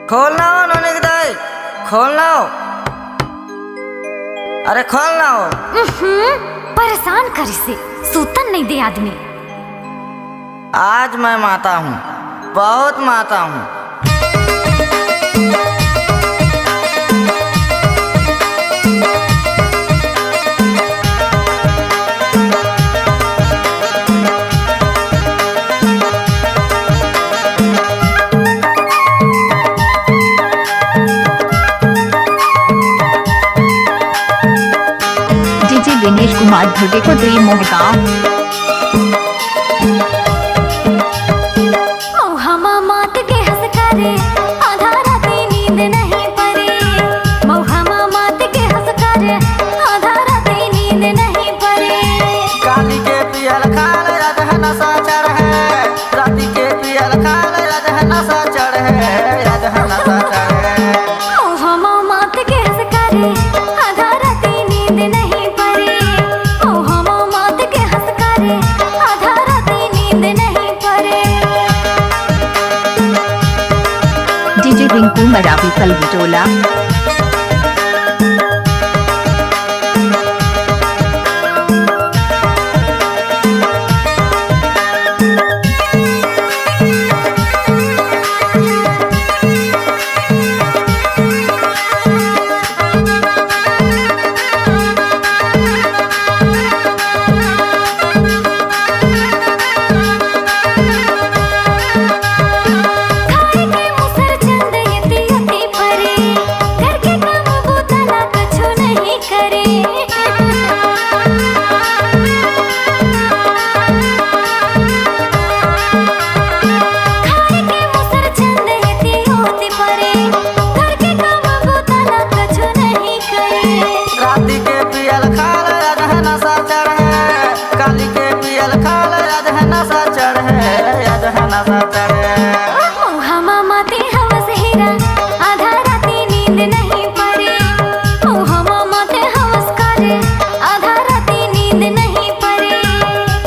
खोलना हो नोनी दाई, खोलना हो। अरे खोलना हो। परेशान कर से सूतन नहीं दे आदमी। आज मैं माता हूँ, बहुत माता हूँ। डीजे दिनेश कुमार धुर्वे को दी मोहगांव। मौहमा मात के हंस करे आधा रात नींद नहीं परे। मौहमा मात के हंस करे आधा रात नींद नहीं परे। काली के पियल खाल राजह नशा चढ़ है, राती के पियल खाल राजह नशा चढ़ है, राजह नशा चढ़ है। मौहमा मात के हंस करे आधा रात नींद नहीं परे। मौहमा मात के हंस करे आधा रात नींद नहीं परे। डीजे रिंकू मरावी कलविटोला। राती के पियल खाल राजह नशा चढ़ है, काली के पियल खाल राजह नशा चढ़ है, राजह नशा चढ़ है। मौहमा माते हवस हीरा आधा राती नींद नहीं परे। मौहमा माते हवस करे आधा राती नींद नहीं परे।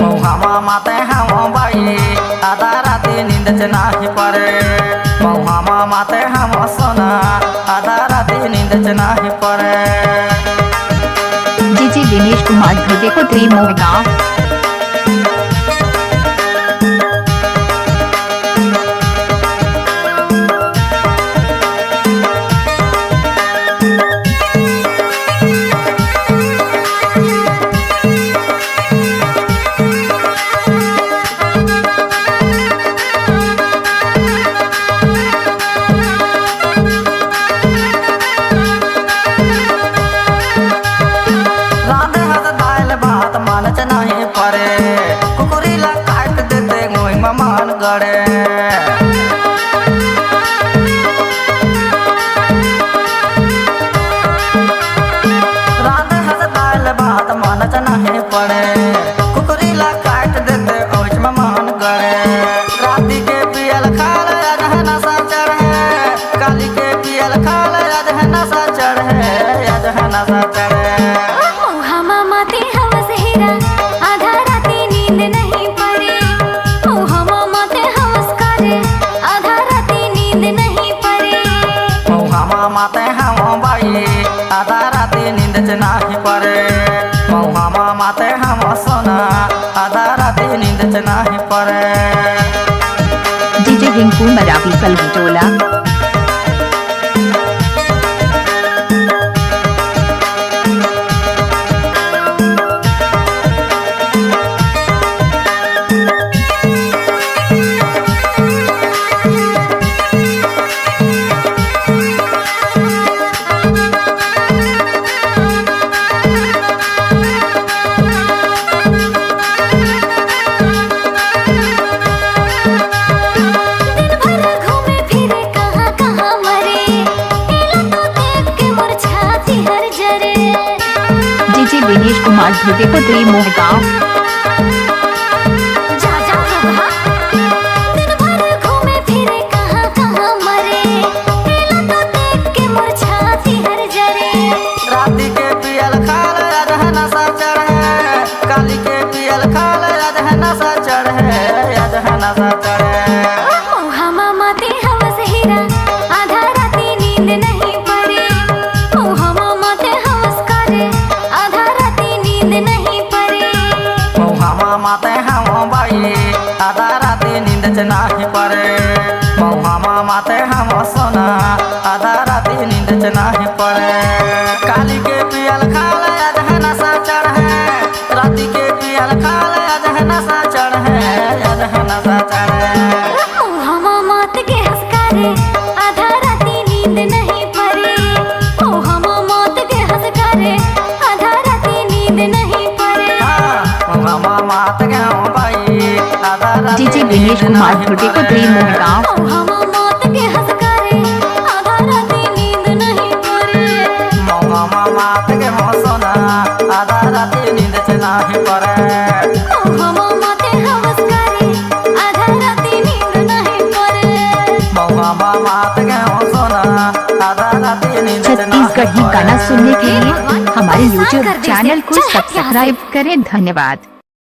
मौहमा माते हम बाई आधा राती नींद च नाही परे। मौहमा माते हम सोना आधा राती नींद च नाही परे। डीजे दिनेश कुमार धुर्वे को दी मोहगांव। राधे हस दाल भात मान च नाही परे, कुकुरी ला काट देते गोई मान गड़े। राधे हस दाल भात मान च नाही पड़े, कुकुरी ला काट देते ओइच मान गड़े। राती के पियल खाल राजह नशा चढ़ है, काली के पियल खाल राजह नशा चढ़ है, राजह नशा चढ़ है। मौहमा माते हवस हीरा आधा राती नींद नहीं परे। मौहमा माते हवस करे आधा राती नींद नहीं परे। मौहमा माते हम बाई आधा राती नींद च नाही परे। मौहमा माते हम सोना आधा राती नींद च नाही परे। डीजे रिंकू मरावी कलविटोला। दिन भर घूमे फिरे कहाँ कहाँ मरे। एला तो देख के मोर छाती हर जरे। डीजे दिनेश कुमार धुर्वे को दी मोहगांव। जा जा होगा दिन भर घूमे फिरे कहाँ कहाँ मरे। एला तो देख के मोर छाती हर जरे। राती के पियल खाल राजह नशा चढ़ है, काली के पियल खाल राजह नशा चढ़ है, राजह नशा चढ़ है। मौहमा माते हवस हीरा आधा नींद नहीं पड़े। काली के पियल खाल आज है नशा चढ़े, राती के पियल खाल आज है नशा चढ़े, आज है नशा चढ़े। हम मौत के हंसकारे आधा राती नींद नहीं पड़े। ओ हम मौत के हंसकारे आधा राती नींद नहीं पड़े। मात के हो भाई आधा राती डीजे दिनेश कुमार भुटेकोत्री मोहगांव। ओ हम मौत के हंसकारे आधा राती नींद नहीं पड़े। मात के हो सोना आधा राती नींद नहीं पड़े। ओ हम मौत के हंसकारे आधा राती नींद नहीं पड़े। मात के हो सोना आधा राती नींद छत्तीसगढ़ी गाना सुनने के लिए हमारे YouTube चैनल को सब्सक्राइब करें। धन्यवाद।